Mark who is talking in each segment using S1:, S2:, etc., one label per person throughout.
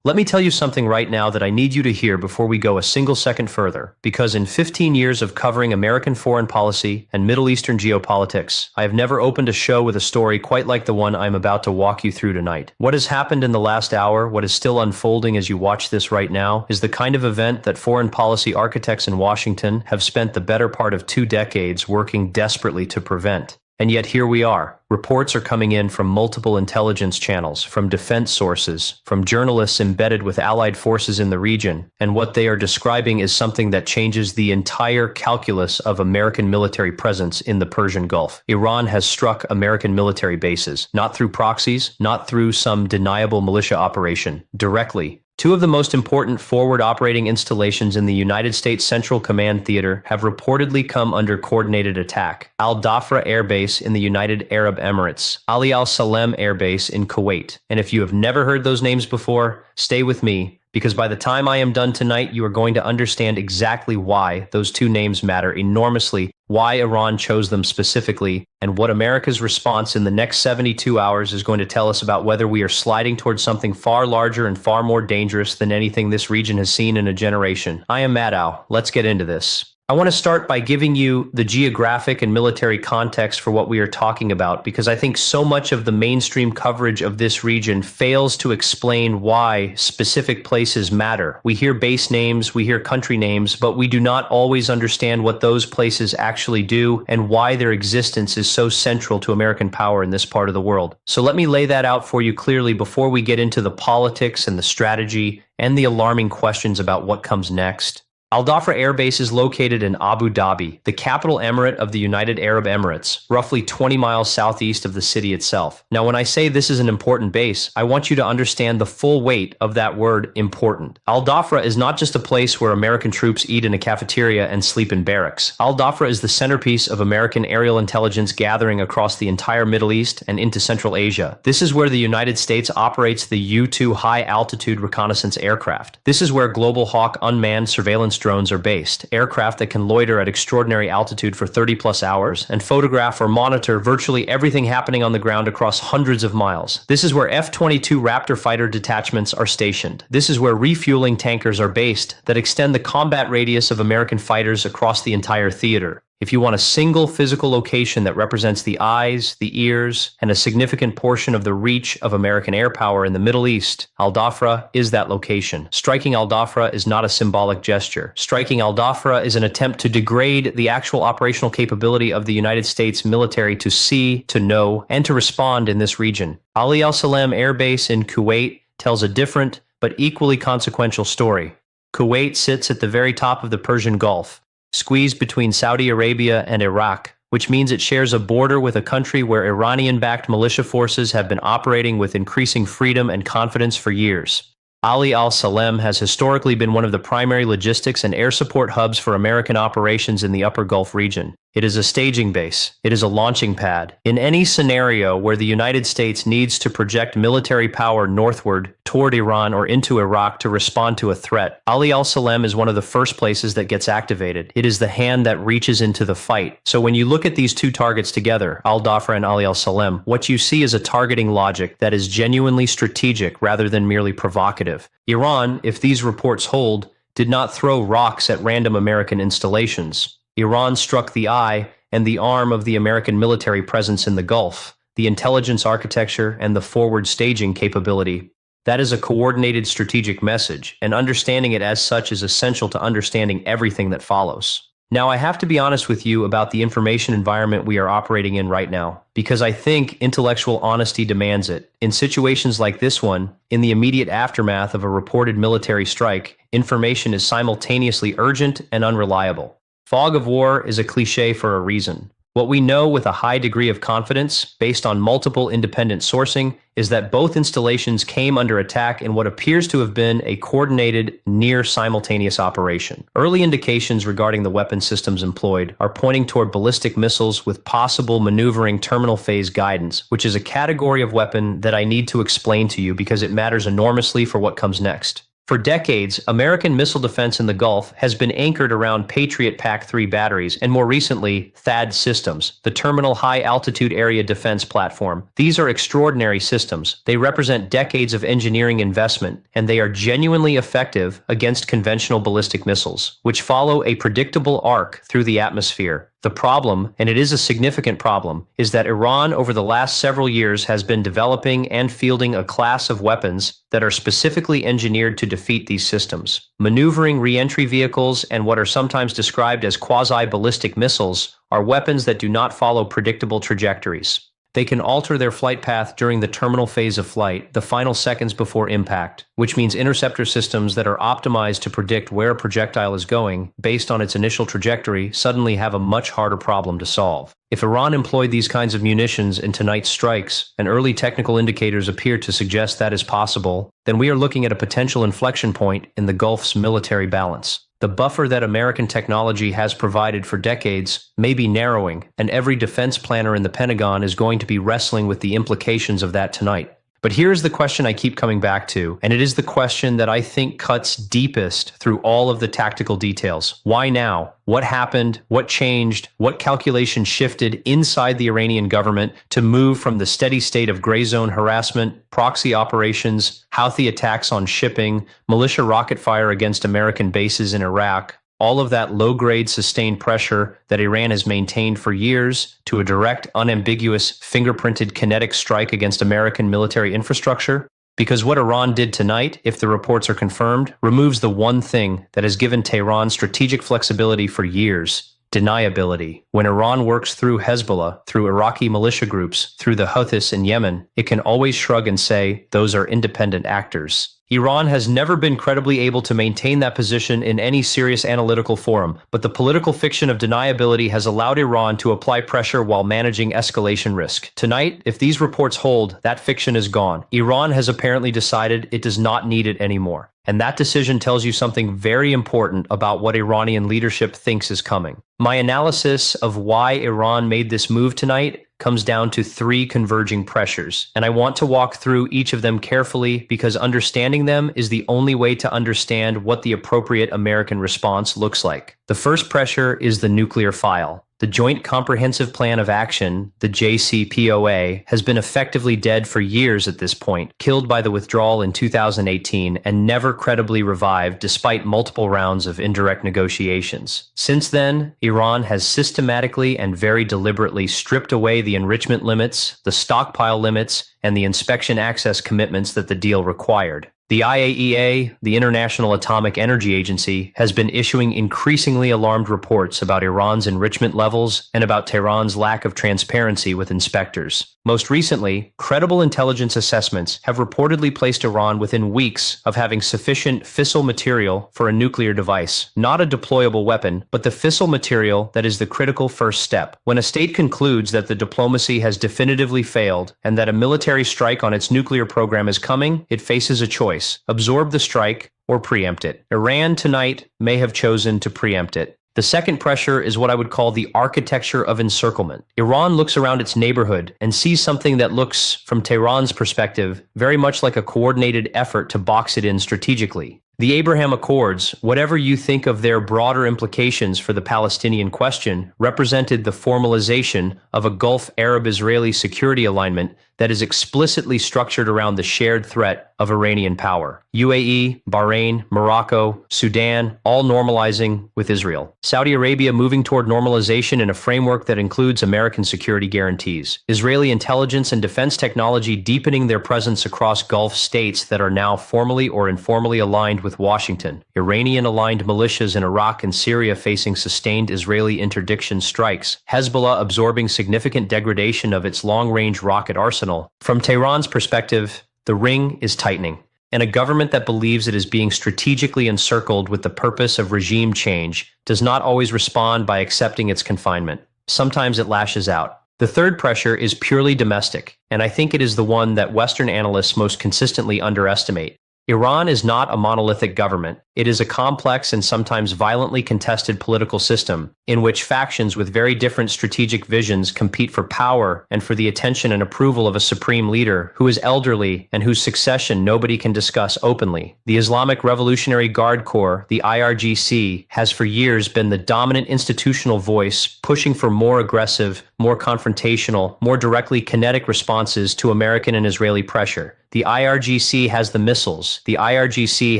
S1: Let me tell you something right now that I need you to hear before we go a single second further, because in 15 years of covering American foreign policy and Middle Eastern geopolitics, I have never opened a show with a story quite like the one I'm about to walk you through tonight. What has happened in the last hour, what is still unfolding as you watch this right now, is the kind of event that foreign policy architects in Washington have spent the better part of 2 decades working desperately to prevent. And yet here we are. Reports are coming in from multiple intelligence channels, from defense sources, from journalists embedded with allied forces in the region, and what they are describing is something that changes the entire calculus of American military presence in the Persian Gulf. Iran has struck American military bases, not through proxies, not through some deniable militia operation, directly. 2 of the most important forward operating installations in the United States Central Command Theater have reportedly come under coordinated attack. Dhafra Airbase in the United Arab Emirates, Ali Al Salem Airbase in Kuwait. And if you have never heard those names before, stay with me, because by the time I am done tonight, you are going to understand exactly why those 2 names matter enormously, why Iran chose them specifically, and what America's response in the next 72 hours is going to tell us about whether we are sliding towards something far larger and far more dangerous than anything this region has seen in a generation. I am Maddow. Let's get into this. I want to start by giving you the geographic and military context for what we are talking about, because I think so much of the mainstream coverage of this region fails to explain why specific places matter. We hear base names, we hear country names, but we do not always understand what those places actually do and why their existence is so central to American power in this part of the world. So let me lay that out for you clearly before we get into the politics and the strategy and the alarming questions about what comes next. Dhafra Airbase is located in Abu Dhabi, the capital emirate of the United Arab Emirates, roughly 20 miles southeast of the city itself. Now, when I say this is an important base, I want you to understand the full weight of that word important. Dhafra is not just a place where American troops eat in a cafeteria and sleep in barracks. Dhafra is the centerpiece of American aerial intelligence gathering across the entire Middle East and into Central Asia. This is where the United States operates the U-2 high-altitude reconnaissance aircraft. This is where Global Hawk unmanned surveillance drones are based, aircraft that can loiter at extraordinary altitude for 30-plus hours and photograph or monitor virtually everything happening on the ground across hundreds of miles. This is where F-22 Raptor fighter detachments are stationed. This is where refueling tankers are based that extend the combat radius of American fighters across the entire theater. If you want a single physical location that represents the eyes, the ears, and a significant portion of the reach of American air power in the Middle East, Dhafra is that location. Striking Dhafra is not a symbolic gesture. Striking Dhafra is an attempt to degrade the actual operational capability of the United States military to see, to know, and to respond in this region. Ali Al Salem Airbase in Kuwait tells a different but equally consequential story. Kuwait sits at the very top of the Persian Gulf, squeezed between Saudi Arabia and Iraq, which means it shares a border with a country where Iranian-backed militia forces have been operating with increasing freedom and confidence for years. Ali Al Salem has historically been one of the primary logistics and air support hubs for American operations in the Upper Gulf region. It is a staging base. It is a launching pad. In any scenario where the United States needs to project military power northward toward Iran or into Iraq to respond to a threat, Ali Al Salem is one of the first places that gets activated. It is the hand that reaches into the fight. So when you look at these 2 targets together, Dhafra and Ali Al Salem, what you see is a targeting logic that is genuinely strategic rather than merely provocative. Iran, if these reports hold, did not throw rocks at random American installations. Iran struck the eye and the arm of the American military presence in the Gulf, the intelligence architecture, and the forward staging capability. That is a coordinated strategic message, and understanding it as such is essential to understanding everything that follows. Now, I have to be honest with you about the information environment we are operating in right now, because I think intellectual honesty demands it. In situations like this one, in the immediate aftermath of a reported military strike, information is simultaneously urgent and unreliable. Fog of war is a cliché for a reason. What we know with a high degree of confidence, based on multiple independent sourcing, is that both installations came under attack in what appears to have been a coordinated, near-simultaneous operation. Early indications regarding the weapon systems employed are pointing toward ballistic missiles with possible maneuvering terminal phase guidance, which is a category of weapon that I need to explain to you because it matters enormously for what comes next. For decades, American missile defense in the Gulf has been anchored around Patriot PAC-3 batteries and more recently, THAAD systems, the Terminal High Altitude Area Defense Platform. These are extraordinary systems. They represent decades of engineering investment, and they are genuinely effective against conventional ballistic missiles, which follow a predictable arc through the atmosphere. The problem, and it is a significant problem, is that Iran over the last several years has been developing and fielding a class of weapons that are specifically engineered to defeat these systems. Maneuvering re-entry vehicles and what are sometimes described as quasi-ballistic missiles are weapons that do not follow predictable trajectories. They can alter their flight path during the terminal phase of flight, the final seconds before impact, which means interceptor systems that are optimized to predict where a projectile is going based on its initial trajectory suddenly have a much harder problem to solve. If Iran employed these kinds of munitions in tonight's strikes, and early technical indicators appear to suggest that is possible, then we are looking at a potential inflection point in the Gulf's military balance. The buffer that American technology has provided for decades may be narrowing, and every defense planner in the Pentagon is going to be wrestling with the implications of that tonight. But here's the question I keep coming back to, and it is the question that I think cuts deepest through all of the tactical details. Why now? What happened? What changed? What calculations shifted inside the Iranian government to move from the steady state of gray zone harassment, proxy operations, Houthi attacks on shipping, militia rocket fire against American bases in Iraq, all of that low-grade sustained pressure that Iran has maintained for years, to a direct, unambiguous, fingerprinted kinetic strike against American military infrastructure? Because what Iran did tonight, if the reports are confirmed, removes the one thing that has given Tehran strategic flexibility for years: deniability. When Iran works through Hezbollah, through Iraqi militia groups, through the Houthis in Yemen, it can always shrug and say, those are independent actors. Iran has never been credibly able to maintain that position in any serious analytical forum, but the political fiction of deniability has allowed Iran to apply pressure while managing escalation risk. Tonight, if these reports hold, that fiction is gone. Iran has apparently decided it does not need it anymore. And that decision tells you something very important about what Iranian leadership thinks is coming. My analysis of why Iran made this move tonight comes down to three converging pressures, and I want to walk through each of them carefully because understanding them is the only way to understand what the appropriate American response looks like. The first pressure is the nuclear file. The Joint Comprehensive Plan of Action, the JCPOA, has been effectively dead for years at this point, killed by the withdrawal in 2018 and never credibly revived despite multiple rounds of indirect negotiations. Since then, Iran has systematically and very deliberately stripped away the enrichment limits, the stockpile limits, and the inspection access commitments that the deal required. The IAEA, the International Atomic Energy Agency, has been issuing increasingly alarmed reports about Iran's enrichment levels and about Tehran's lack of transparency with inspectors. Most recently, credible intelligence assessments have reportedly placed Iran within weeks of having sufficient fissile material for a nuclear device, not a deployable weapon, but the fissile material that is the critical first step. When a state concludes that the diplomacy has definitively failed and that a military strike on its nuclear program is coming, it faces a choice: absorb the strike or preempt it. Iran tonight may have chosen to preempt it. The second pressure is what I would call the architecture of encirclement. Iran looks around its neighborhood and sees something that looks, from Tehran's perspective, very much like a coordinated effort to box it in strategically. The Abraham Accords, whatever you think of their broader implications for the Palestinian question, represented the formalization of a Gulf Arab-Israeli security alignment that is explicitly structured around the shared threat of Iranian power. UAE, Bahrain, Morocco, Sudan, all normalizing with Israel. Saudi Arabia moving toward normalization in a framework that includes American security guarantees. Israeli intelligence and defense technology deepening their presence across Gulf states that are now formally or informally aligned with Washington. Iranian-aligned militias in Iraq and Syria facing sustained Israeli interdiction strikes. Hezbollah absorbing significant degradation of its long-range rocket arsenal. From Tehran's perspective, the ring is tightening, and a government that believes it is being strategically encircled with the purpose of regime change does not always respond by accepting its confinement. Sometimes it lashes out. The third pressure is purely domestic, and I think it is the one that Western analysts most consistently underestimate. Iran is not a monolithic government. It is a complex and sometimes violently contested political system, in which factions with very different strategic visions compete for power and for the attention and approval of a supreme leader who is elderly and whose succession nobody can discuss openly. The Islamic Revolutionary Guard Corps, the IRGC, has for years been the dominant institutional voice pushing for more aggressive, more confrontational, more directly kinetic responses to American and Israeli pressure. The IRGC has the missiles. The IRGC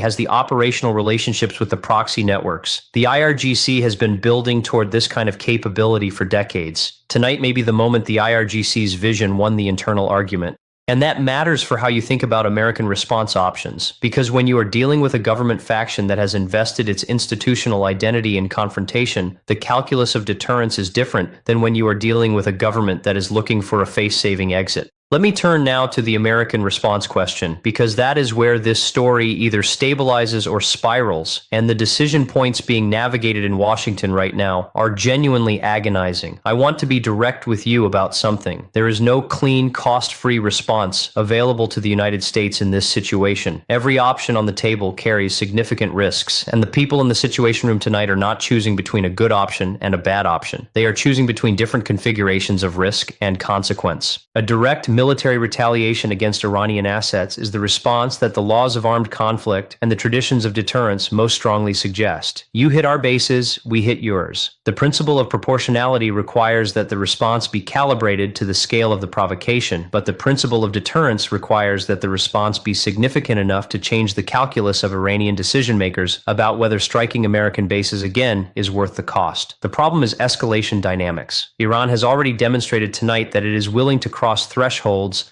S1: has the operational relationships with the proxy networks. The IRGC has been building toward this kind of capability for decades. Tonight may be the moment the IRGC's vision won the internal argument. And that matters for how you think about American response options, because when you are dealing with a government faction that has invested its institutional identity in confrontation, the calculus of deterrence is different than when you are dealing with a government that is looking for a face-saving exit. Let me turn now to the American response question, because that is where this story either stabilizes or spirals, and the decision points being navigated in Washington right now are genuinely agonizing. I want to be direct with you about something. There is no clean, cost-free response available to the United States in this situation. Every option on the table carries significant risks, and the people in the Situation Room tonight are not choosing between a good option and a bad option. They are choosing between different configurations of risk and consequence. A direct military retaliation against Iranian assets is the response that the laws of armed conflict and the traditions of deterrence most strongly suggest. You hit our bases, we hit yours. The principle of proportionality requires that the response be calibrated to the scale of the provocation, but the principle of deterrence requires that the response be significant enough to change the calculus of Iranian decision-makers about whether striking American bases again is worth the cost. The problem is escalation dynamics. Iran has already demonstrated tonight that it is willing to cross thresholds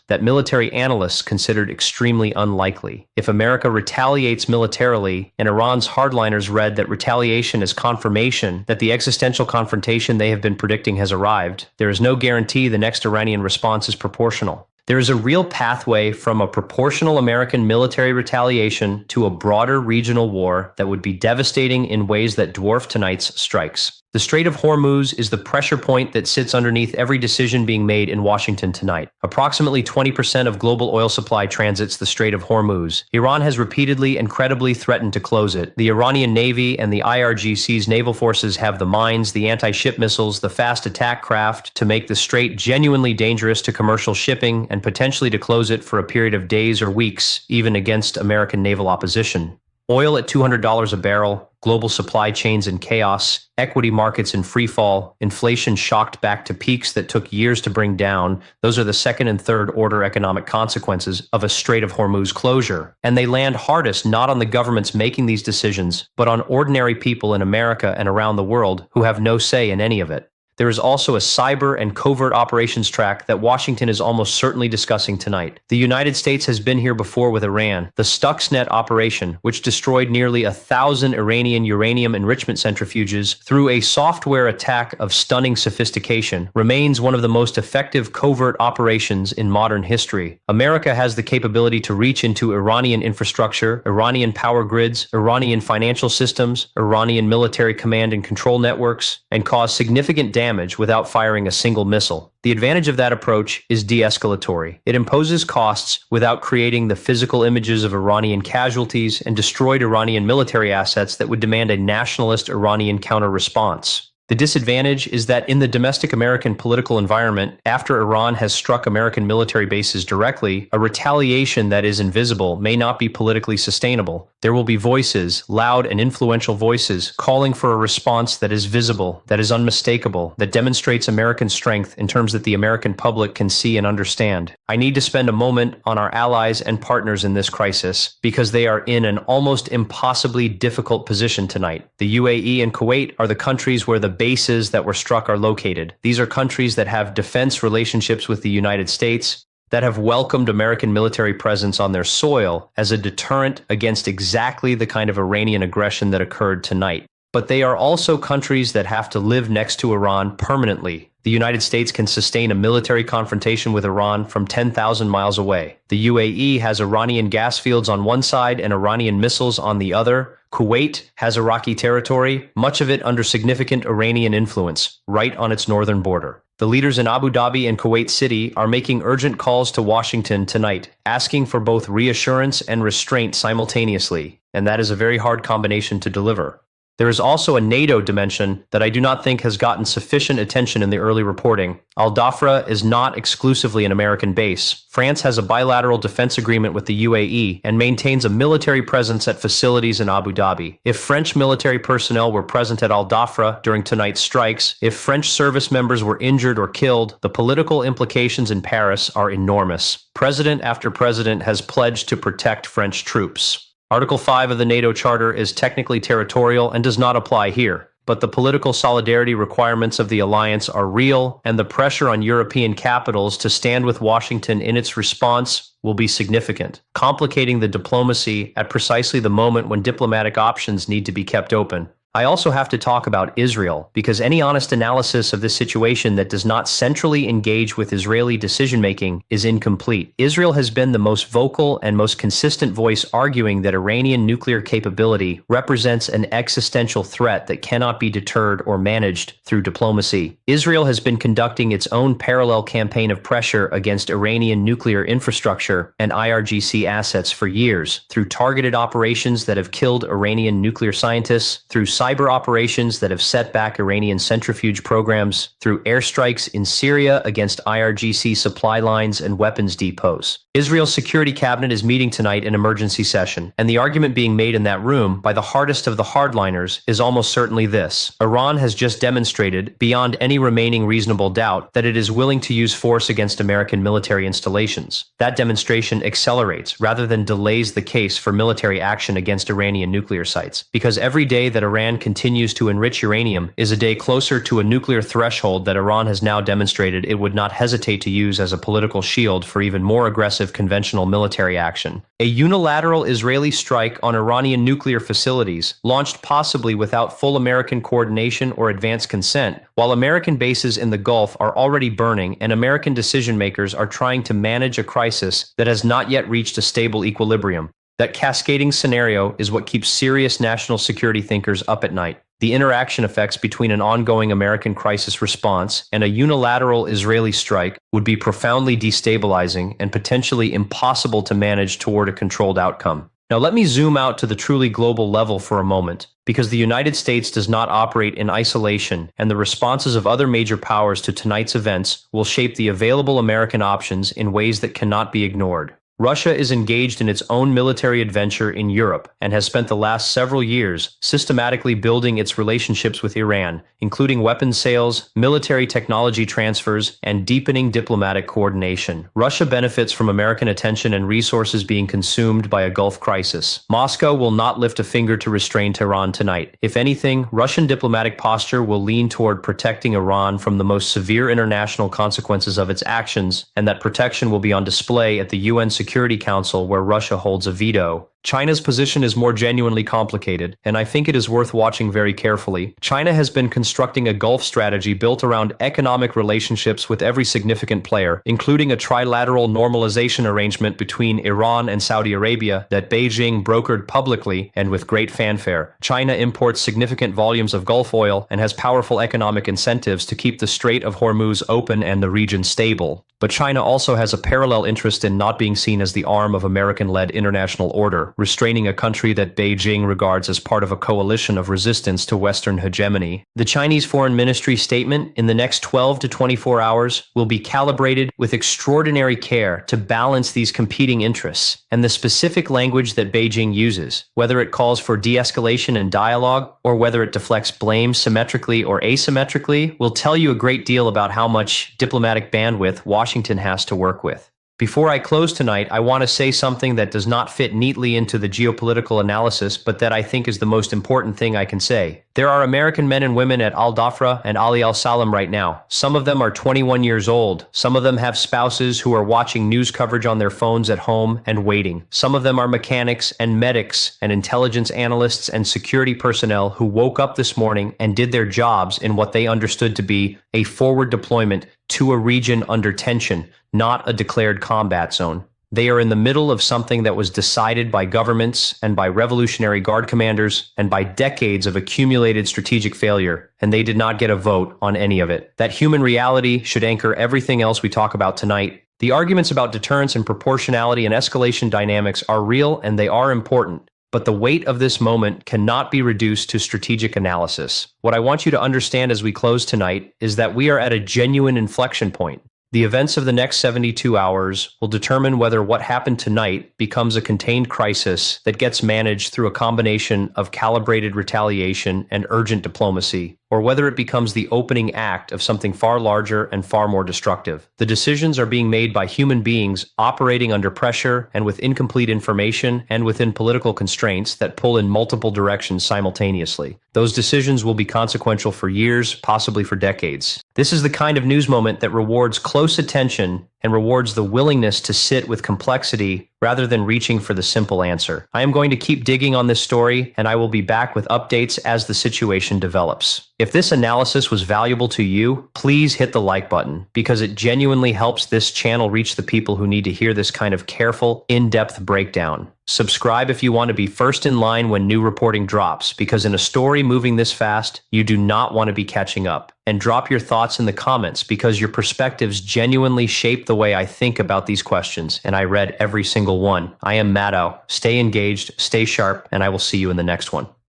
S1: that military analysts considered extremely unlikely. If America retaliates militarily, and Iran's hardliners read that retaliation is confirmation that the existential confrontation they have been predicting has arrived, there is no guarantee the next Iranian response is proportional. There is a real pathway from a proportional American military retaliation to a broader regional war that would be devastating in ways that dwarf tonight's strikes. The Strait of Hormuz is the pressure point that sits underneath every decision being made in Washington tonight. Approximately 20% of global oil supply transits the Strait of Hormuz. Iran has repeatedly and credibly threatened to close it. The Iranian Navy and the IRGC's naval forces have the mines, the anti-ship missiles, the fast attack craft to make the strait genuinely dangerous to commercial shipping and potentially to close it for a period of days or weeks, even against American naval opposition. Oil at $200 a barrel, global supply chains in chaos, equity markets in freefall, inflation shocked back to peaks that took years to bring down. Those are the second and third order economic consequences of a Strait of Hormuz closure. And they land hardest not on the governments making these decisions, but on ordinary people in America and around the world who have no say in any of it. There is also a cyber and covert operations track that Washington is almost certainly discussing tonight. The United States has been here before with Iran. The Stuxnet operation, which destroyed nearly 1,000 Iranian uranium enrichment centrifuges through a software attack of stunning sophistication, remains one of the most effective covert operations in modern history. America has the capability to reach into Iranian infrastructure, Iranian power grids, Iranian financial systems, Iranian military command and control networks, and cause significant damage without firing a single missile. The advantage of that approach is de-escalatory. It imposes costs without creating the physical images of Iranian casualties and destroyed Iranian military assets that would demand a nationalist Iranian counter-response. The disadvantage is that in the domestic American political environment, after Iran has struck American military bases directly, a retaliation that is invisible may not be politically sustainable. There will be voices, loud and influential voices, calling for a response that is visible, that is unmistakable, that demonstrates American strength in terms that the American public can see and understand. I need to spend a moment on our allies and partners in this crisis, because they are in an almost impossibly difficult position tonight. The UAE and Kuwait are the countries where the bases that were struck are located. These are countries that have defense relationships with the United States, that have welcomed American military presence on their soil as a deterrent against exactly the kind of Iranian aggression that occurred tonight. But they are also countries that have to live next to Iran permanently. The United States can sustain a military confrontation with Iran from 10,000 miles away. The UAE has Iranian gas fields on one side and Iranian missiles on the other. Kuwait has Iraqi territory, much of it under significant Iranian influence, right on its northern border. The leaders in Abu Dhabi and Kuwait City are making urgent calls to Washington tonight, asking for both reassurance and restraint simultaneously. and that is a very hard combination to deliver. There is also a NATO dimension that I do not think has gotten sufficient attention in the early reporting. Al Dhafra is not exclusively an American base. France has a bilateral defense agreement with the UAE and maintains a military presence at facilities in Abu Dhabi. If French military personnel were present at Al Dhafra during tonight's strikes, if French service members were injured or killed, the political implications in Paris are enormous. President after president has pledged to protect French troops. Article 5 of the NATO Charter is technically territorial and does not apply here, but the political solidarity requirements of the alliance are real, and the pressure on European capitals to stand with Washington in its response will be significant, complicating the diplomacy at precisely the moment when diplomatic options need to be kept open. I also have to talk about Israel, because any honest analysis of this situation that does not centrally engage with Israeli decision-making is incomplete. Israel has been the most vocal and most consistent voice arguing that Iranian nuclear capability represents an existential threat that cannot be deterred or managed through diplomacy. Israel has been conducting its own parallel campaign of pressure against Iranian nuclear infrastructure and IRGC assets for years, through targeted operations that have killed Iranian nuclear scientists, through cyber operations that have set back Iranian centrifuge programs, through airstrikes in Syria against IRGC supply lines and weapons depots. Israel's Security Cabinet is meeting tonight in emergency session, and the argument being made in that room by the hardest of the hardliners is almost certainly this: Iran has just demonstrated, beyond any remaining reasonable doubt, that it is willing to use force against American military installations. That demonstration accelerates rather than delays the case for military action against Iranian nuclear sites, because every day that Iran continues to enrich uranium is a day closer to a nuclear threshold that Iran has now demonstrated it would not hesitate to use as a political shield for even more aggressive conventional military action. A unilateral Israeli strike on Iranian nuclear facilities, launched possibly without full American coordination or advance consent, while American bases in the Gulf are already burning and American decision-makers are trying to manage a crisis that has not yet reached a stable equilibrium. That cascading scenario is what keeps serious national security thinkers up at night. The interaction effects between an ongoing American crisis response and a unilateral Israeli strike would be profoundly destabilizing and potentially impossible to manage toward a controlled outcome. Now let me zoom out to the truly global level for a moment, because the United States does not operate in isolation, and the responses of other major powers to tonight's events will shape the available American options in ways that cannot be ignored. Russia is engaged in its own military adventure in Europe and has spent the last several years systematically building its relationships with Iran, including weapons sales, military technology transfers, and deepening diplomatic coordination. Russia benefits from American attention and resources being consumed by a Gulf crisis. Moscow will not lift a finger to restrain Tehran tonight. If anything, Russian diplomatic posture will lean toward protecting Iran from the most severe international consequences of its actions, and that protection will be on display at the UN Security Council, where Russia holds a veto. China's position is more genuinely complicated, and I think it is worth watching very carefully. China has been constructing a Gulf strategy built around economic relationships with every significant player, including a trilateral normalization arrangement between Iran and Saudi Arabia that Beijing brokered publicly and with great fanfare. China imports significant volumes of Gulf oil and has powerful economic incentives to keep the Strait of Hormuz open and the region stable. But China also has a parallel interest in not being seen as the arm of American-led international order, restraining a country that Beijing regards as part of a coalition of resistance to Western hegemony. The Chinese Foreign Ministry statement in the next 12 to 24 hours will be calibrated with extraordinary care to balance these competing interests, and the specific language that Beijing uses, whether it calls for de-escalation and dialogue, or whether it deflects blame symmetrically or asymmetrically, will tell you a great deal about how much diplomatic bandwidth Washington has to work with. Before I close tonight, I want to say something that does not fit neatly into the geopolitical analysis, but that I think is the most important thing I can say. There are American men and women at Al Dhafra and Ali Al Salem right now. Some of them are 21 years old. Some of them have spouses who are watching news coverage on their phones at home and waiting. Some of them are mechanics and medics and intelligence analysts and security personnel who woke up this morning and did their jobs in what they understood to be a forward deployment to a region under tension, not a declared combat zone. They are in the middle of something that was decided by governments and by Revolutionary Guard commanders and by decades of accumulated strategic failure, and they did not get a vote on any of it. That human reality should anchor everything else we talk about tonight. The arguments about deterrence and proportionality and escalation dynamics are real and they are important, but the weight of this moment cannot be reduced to strategic analysis. What I want you to understand as we close tonight is that we are at a genuine inflection point. The events of the next 72 hours will determine whether what happened tonight becomes a contained crisis that gets managed through a combination of calibrated retaliation and urgent diplomacy, or whether it becomes the opening act of something far larger and far more destructive. The decisions are being made by human beings operating under pressure and with incomplete information and within political constraints that pull in multiple directions simultaneously. Those decisions will be consequential for years, possibly for decades. This is the kind of news moment that rewards close attention and rewards the willingness to sit with complexity rather than reaching for the simple answer. I am going to keep digging on this story, and I will be back with updates as the situation develops. If this analysis was valuable to you, please hit the like button, because it genuinely helps this channel reach the people who need to hear this kind of careful, in-depth breakdown. Subscribe if you want to be first in line when new reporting drops, because in a story moving this fast, you do not want to be catching up. And drop your thoughts in the comments, because your perspectives genuinely shape the way I think about these questions, and I read every single one. I am Maddow. Stay engaged, stay sharp, and I will see you in the next one.